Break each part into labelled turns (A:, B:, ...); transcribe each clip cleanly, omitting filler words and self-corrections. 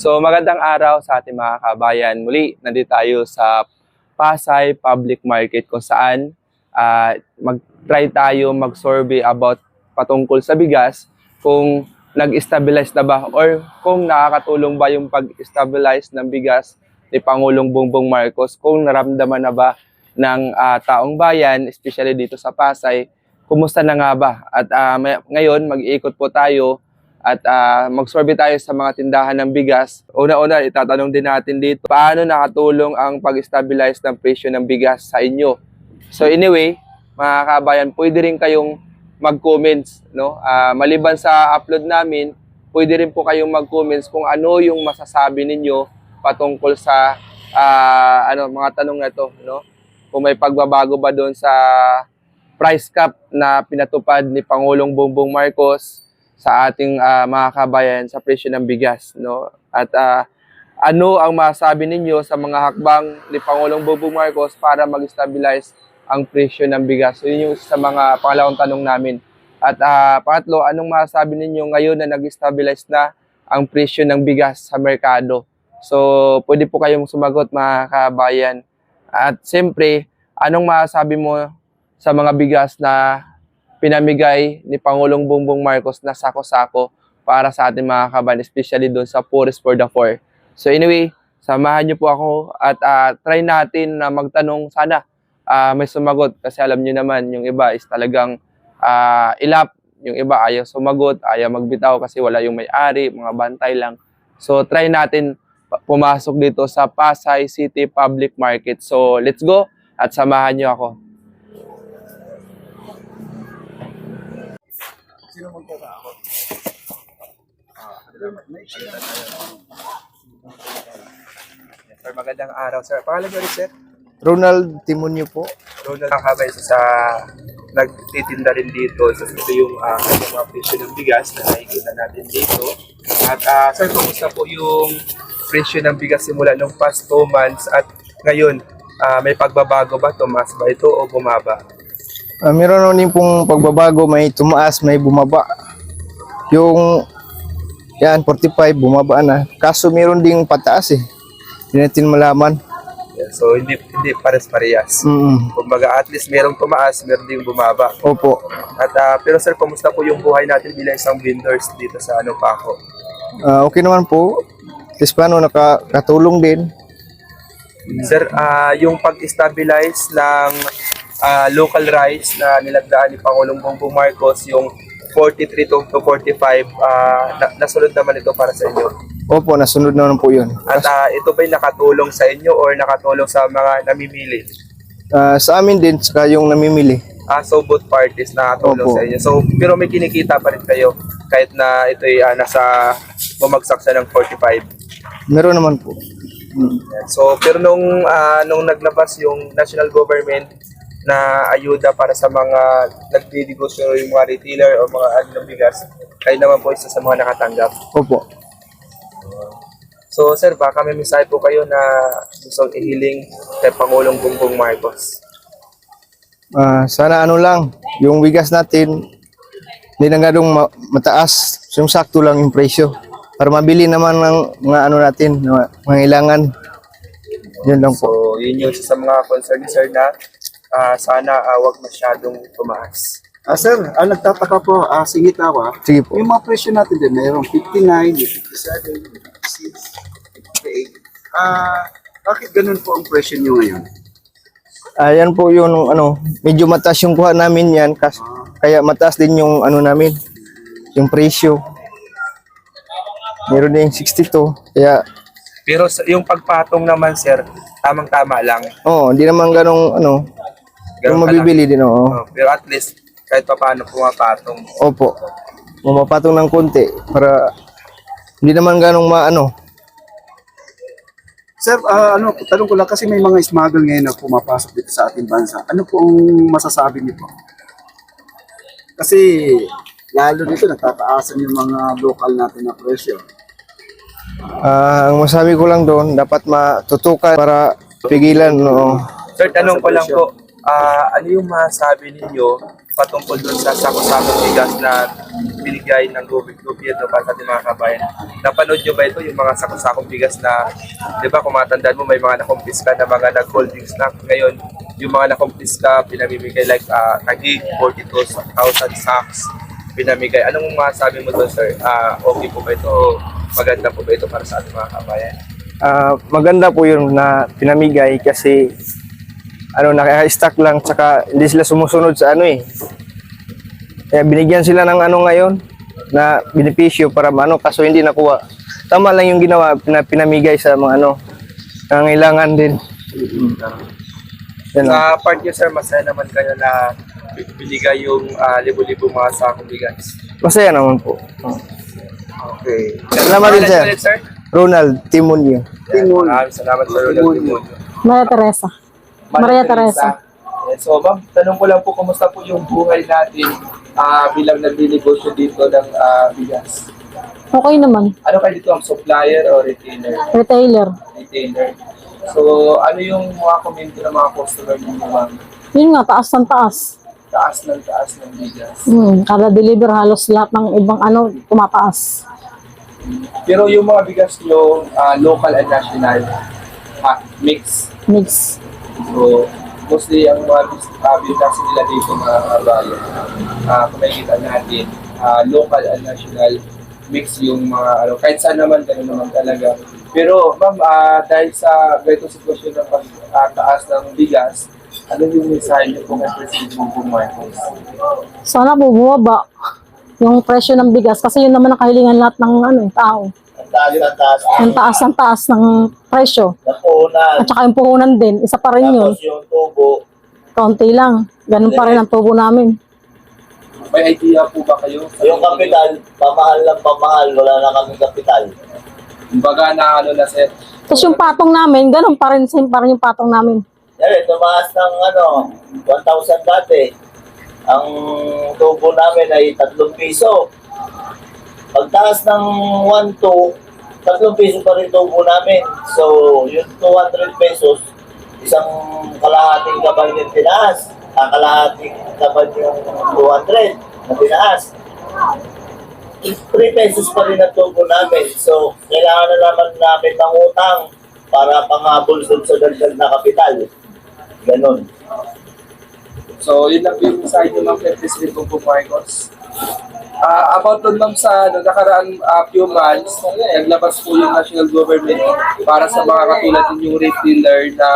A: So magandang araw sa ating mga kabayan. Muli, nandito tayo sa Pasay Public Market kung saan mag-try tayo mag-survey about patungkol sa bigas kung nag-stabilize na ba or kung nakakatulong ba yung pag-stabilize ng bigas ni Pangulong Bongbong Marcos, kung naramdaman na ba ng taong bayan, especially dito sa Pasay, kumusta na nga ba? At ngayon, mag-iikot po tayo at mag-survey tayo sa mga tindahan ng bigas. Una-una, itatanong din natin dito, paano nakatulong ang pag-stabilize ng presyo ng bigas sa inyo? So anyway, mga kabayan, pwede rin kayong mag-comments, no? Maliban sa upload namin, pwede rin po kayong mag-comments kung ano yung masasabi ninyo patungkol sa mga tanong na to, no? Kung may pagbabago ba doon sa price cap na pinatupad ni Pangulong Bongbong Marcos sa ating mga kabayan sa presyo ng bigas, no? At ano ang masabi ninyo sa mga hakbang ni Pangulong Bongbong Marcos para mag-stabilize ang presyo ng bigas? So yun yung sa mga pangalawang tanong namin. At pangatlo, anong masasabi ninyo ngayon na nag-stabilize na ang presyo ng bigas sa merkado? So pwede po kayong sumagot, mga kabayan. At siyempre, anong masasabi mo sa mga bigas na pinamigay ni Pangulong Bongbong Marcos na sako-sako para sa ating mga kabayan, especially doon sa Poorest for the Poor? So anyway, samahan niyo po ako at try natin na magtanong. Sana may sumagot kasi alam niyo naman, yung iba is talagang ilap, yung iba ayaw sumagot, ayaw magbitaw kasi wala yung may-ari, mga bantay lang. So try natin pumasok dito sa Pasay City Public Market. So let's go at samahan niyo ako.
B: Sino magtatakot?
A: Sir, magandang araw, sir. Pangalan niyo rin, sir?
B: Ronald Timonyo po.
A: Ronald, nakakabay sa nagtitinda rin dito. So, ito yung mga presyo ng bigas na nakikita natin dito. At sir, kumusta po yung presyo ng bigas simula nung past 2 months at ngayon? May pagbabago ba? Tumaas ba ito o bumaba?
B: Meron naman pong pagbabago, may tumaas, may bumaba. Yung 45 bumaba na. Kaso meron ding pataas eh. Hindi natin malaman.
A: Yeah, so hindi pares-parehas. Kumbaga at least merong tumaas, meron ding bumaba.
B: Opo.
A: At pero sir, kumusta po yung buhay natin bilang isang vendors dito sa Paco?
B: Okay naman po. Tapos paano nakatulong din.
A: Sir, yung pag-stabilize ng local rice na nilagdaan ni Pangulong Bongbong Marcos, yung 43 to 45, nasunod naman ito para sa inyo?
B: Opo, nasunod naman po yun.
A: At ito ba'y nakatulong sa inyo or nakatulong sa mga namimili?
B: Sa amin din, saka yung namimili.
A: So both parties nakatulong
B: Opo.
A: sa inyo. So, pero may kinikita pa rin kayo kahit na ito'y nasa bumagsak sa ng 45.
B: Meron naman po.
A: So, pero nung naglabas yung national government na ayuda para sa mga nagdidegosyo, yung mga retailer o mga ng bigas, kayo naman po isa sa mga nakatanggap.
B: Opo.
A: So, sir, baka may mensahe po kayo na gusto ihiling kay Pangulong Bongbong Marcos.
B: Sana lang, yung bigas natin, hindi na ganong mataas. Yung sakto lang yung presyo. Para mabili naman ng mga natin, mga ilangan. Yun lang po.
A: So, yun yung isa sa mga concern ni sir na sana wag masyadong tumaas.
C: Sir, nagtataka po, singit ako.
B: Sige po.
C: Yung mga presyo natin din, mayroong 59, 57, 56, 58. Bakit ganun po ang presyo nyo ngayon?
B: Ayan po yung medyo mataas yung kuha namin yan. Kaya mataas din yung namin, yung presyo. Meron din 62. Kaya,
A: Pero yung pagpatong naman, sir, tamang-tama lang.
B: hindi naman ganong yung
A: Ganun
B: mabibili din,
A: Pero at least, kahit pa paano pumapatong.
B: Opo. Mapapatong ng konti para hindi naman ganong
C: Sir, tanong ko lang kasi may mga smuggle ngayon na pumapasok dito sa ating bansa. Ano po ang masasabi niyo po? Kasi lalo dito natataasan yung mga local natin na presyo.
B: Ang masabi ko lang doon, dapat matutukan para pigilan,
A: Sir, tanong ko lang po, ano yung masabi ninyo patungkol doon sa sako-sakong bigas na binigay ng gobyerno para sa ating mga kabayan. Napanood nyo ba ito, yung mga sako-sakong bigas na, di ba, kung matandaan mo, may mga nakumpiska na mga nag-holding stock. Ngayon, yung mga nakumpiska, pinamimigay like naging 42,000 sacks pinamigay. Anong masabi mo doon, sir? Okay po ba ito? O maganda po ba ito para sa ating mga kabayan?
B: Maganda po yun na pinamigay kasi naka-stack lang tsaka hindi sila sumusunod sa Kaya binigyan sila ng ngayon na benepisyo para kaso hindi nakuha. Tama lang yung ginawa, pinamigay sa mga nangangailangan din. Yan lang.
A: Sa part niyo, sir, masaya naman kayo na binigay yung libo-libo mga sakong bigas.
B: Masaya naman po.
A: Okay.
B: Salamat din, sir.
A: Ulit, sir.
B: Ronald Timonio.
C: Timon.
A: Maraming salamat, sir. Ronald.
D: Maria Teresa. Maria Teresa.
A: So, ma'am, tanong ko lang po, kumusta po yung buhay natin bilang nagdinegosyo dito ng bigas?
D: Okay naman.
A: Ano kayo dito, ang supplier o retailer?
D: Retailer.
A: Retailer. So, ano yung mga komento ng mga customer ninyo, ma'am?
D: Yun nga, taas ng taas.
A: Taas ng bigas.
D: Kada deliver halos lahat ng ibang tumataas.
A: Pero yung mga bigas nyo, local and national, mix.
D: Mix.
A: So, mostly ang mga bigas nila dito mga bayan, kung makikita natin, local and national, mix yung mga, kahit saan naman, gano'n naman talaga. Pero, ma'am, dahil sa ganitong sitwasyon ng taas ng bigas, ano yung mensahe niyo kung kay President Bongbong Marcos?
D: Sana po bumaba yung presyo ng bigas kasi yun naman ang kahilingan lahat ng tao. Ang taas ng presyo. At saka yung puhunan din, isa pa rin yun.
E: Tapos yung tubo,
D: Kaunti lang. Ganun pa rin ang tubo namin.
A: May idea po ba kayo?
E: yung kapital, pamahal, wala na kami kapital.
A: Kumbaga na sir.
D: Tapos yung patong namin, ganun pa rin, same pa rin yung patong namin.
E: Yan, tumaas ng 1,000 dati. Ang tubo namin ay 3 piso. Pagtaas ng 1,2, 3 piso pa rin tubo namin. So, yung 200 pesos, isang kalahating kabay din tinaas. Kalahating kabay yung 200 na tinaas. 3 pesos pa rin ang tubo namin. So, kailangan na naman namin ng utang para panghabol sa dagdag na kapital. Ganon.
A: So, yun lang po yung mensahe niyo, ma'am, kay President Bongbong Marcos. About doon, ma'am, sa nakaraan few months, naglabas po yung national government para sa mga katulad ninyong retailer na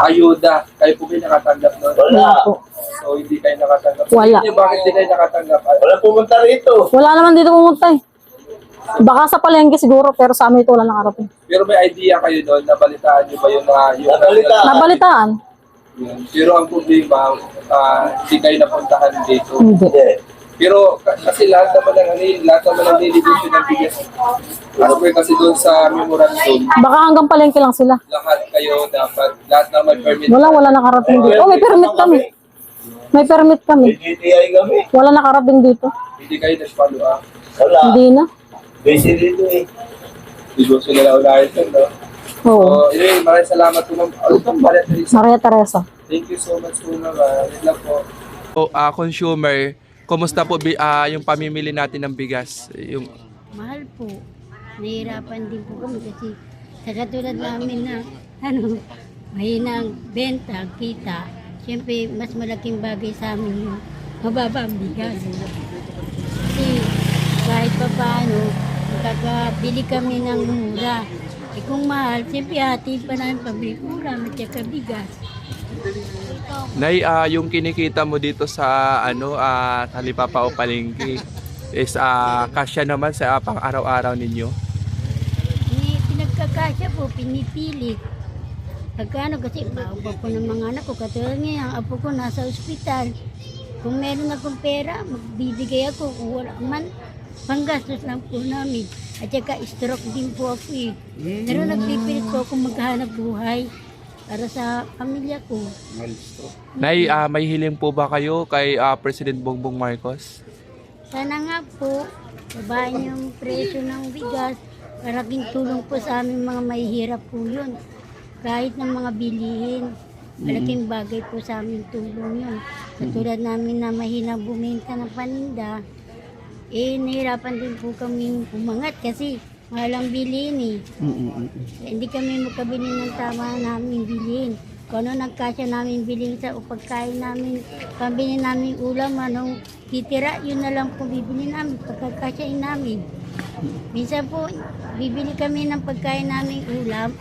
A: ayuda. Kayo po kayo nakatanggap nun?
E: Wala.
D: Po.
A: So, hindi kayo nakatanggap. So,
D: Wala.
A: hindi, bakit hindi kayo nakatanggap?
E: Wala pumunta rito.
D: Wala naman dito pumunta eh. Baka sa palengke siguro, pero sa amin ito wala nakarating.
A: Pero may idea kayo doon, nabalitaan niyo ba yung mga...
E: Nabalitaan.
D: Nabalitaan?
A: Yun. Pero ang problema, hindi kayo napuntahan dito.
D: Hindi.
E: Hindi.
A: Pero kasi lahat naman ng delegation ng bigas. As per kasi doon sa memorandum,
D: Baka hanggang palengke lang sila.
A: lahat kayo dapat, lahat na may permit.
D: Wala nakarating dito. Oh, may permit kami. May permit
E: May
D: kami.
E: GTI kami.
D: Wala nakarating dito.
A: Hindi kayo nag-follow up.
E: Wala.
D: Hindi na.
E: Busy dito eh.
A: Negosyo nila unahin ito, no?
D: Oo.
A: So, anyway, maraming salamat po, ma'am. Maria Teresa.
D: Maria Teresa.
A: Thank you so much po, ma'am. Yun lang po. Consumer, kumusta po yung pamimili natin ng bigas? Yung
F: Mahal po. Nahihirapan din po kami kasi sa katulad namin na mahina ang benta, kita. Siyempre, mas malaking bagay sa amin yung mababa ang bigas. Kasi kahit pa paano, makakabili kami ng mura. Eh kung mahal, siyempre hatid pa namin pabili ulam at saka bigas.
A: Nay, yung kinikita mo dito sa Talipapa o Palengke is kasya naman sa pang araw-araw ninyo.
F: Pinagkakasya po, pinipili. Pagkano kasi maawa po ng mga anak ko. Katulad ngayon, ang apo ko nasa ospital. Kung meron akong pera, magbibigay ako. Kung wala man, panggastos lang po namin. At saka stroke din po ako eh. Pero nagpipilit po ako maghanap buhay para sa pamilya ko.
A: Nay, may hiling po ba kayo kay President Bongbong Marcos?
F: Sana nga po, babahan yung presyo ng bigas. Malaking tulong po sa aming mga mahihirap po yun. Kahit ng mga bilihin, malaking bagay po sa aming tulong yun. Katulad namin na mahinang bumenta ng paninda, nahirapan din po kami umangat kasi mahalang bilhin eh. Hindi kami makabili ng tama namin bilhin. Kung ano nagkasya namin bilhin sa pagkain namin, pambili namin ulam, anong titira, yun na lang po bibili namin, pagkakasyain namin. Minsan po, bibili kami ng pagkain namin ulam,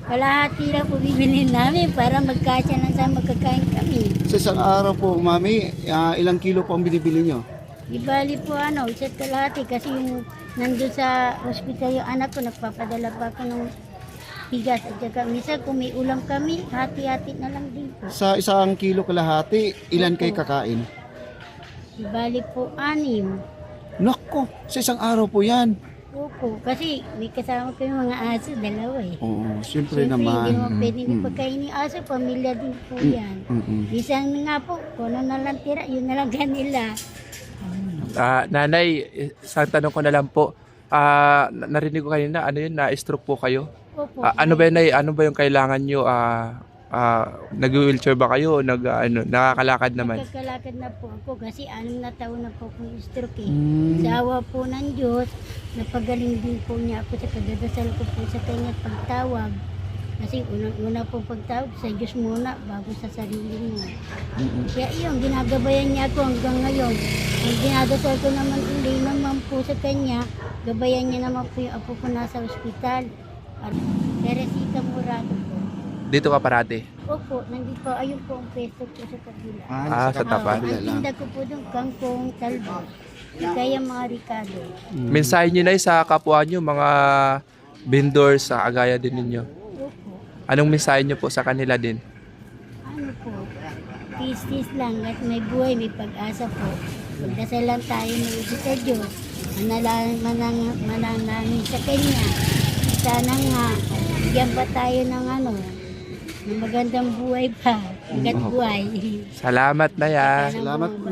F: kalahati lang po bibili namin para magkasya lang sa magkakain kami.
C: Sa isang araw po, Mami, ilang kilo po ang binibili nyo?
F: Ibali po isa't kalahati kasi yung nandun sa ospital yung anak ko, nagpapadala pa ako ng bigas. At saka minsan kung may ulam kami, hati-hati na lang din po.
C: Sa isang kilo kalahati, ilan kayo kakain?
F: Ibali po 6.
C: Nako, sa isang araw po yan.
F: Opo, kasi may kasama ko yung mga aso, 2 eh.
C: Oo, siyempre
F: Siyempre, hindi
C: naman.
F: mo pwedeng ipagkainin yung aso, pamilya din po yan. Minsan nga po, kung ano na lang tira, yun na lang kanila.
A: Nanay, isang tanong ko na lang po. Narinig ko kanina, ano yun, na-stroke po kayo?
F: Opo.
A: Ano ba yun, Nay? Ano ba yung kailangan nyo? Nag-wheelchair ba kayo? Nakakalakad naman?
F: Nagkakalakad na po ako kasi 6 na taon na po akong stroke eh. Sa awa po ng Diyos, napagaling din po niya ako sa pagdadasal ko po sa kanya at pagtawag. Kasi unang-una po pagtawag sa Diyos muna bago sa sarili mo. Kaya yun, ginagabayan niya ako hanggang ngayon. Ang dinadasal ko naman uli naman po sa kanya, gabayan niya naman po yung apo ko nasa ospital. At Teresita Murado po.
A: Dito ka parati?
F: Opo, nandito po, ayun po ang pwesto po sa kabila.
A: Sa tapat.
C: kabila
F: Ang
C: lang.
F: tinda ko po doon, kangkong, talbos. Kaya mga Ricardo.
A: Mensahe nyo, Nay, sa kapwa nyo, mga vendors sa agaya din ninyo.
F: Opo,
A: Anong mensahe nyo po sa kanila din?
F: ano po, tis-tis lang at may buhay, may pag-asa po. Magdasal lang tayo ng uso sa Diyos. Manalangin sa Kanya. Sana nga, bigyan pa tayo ng ng magandang buhay pa. Hanggat buhay.
A: Salamat, Nay.
F: Sana
C: Salamat
F: po,
C: po.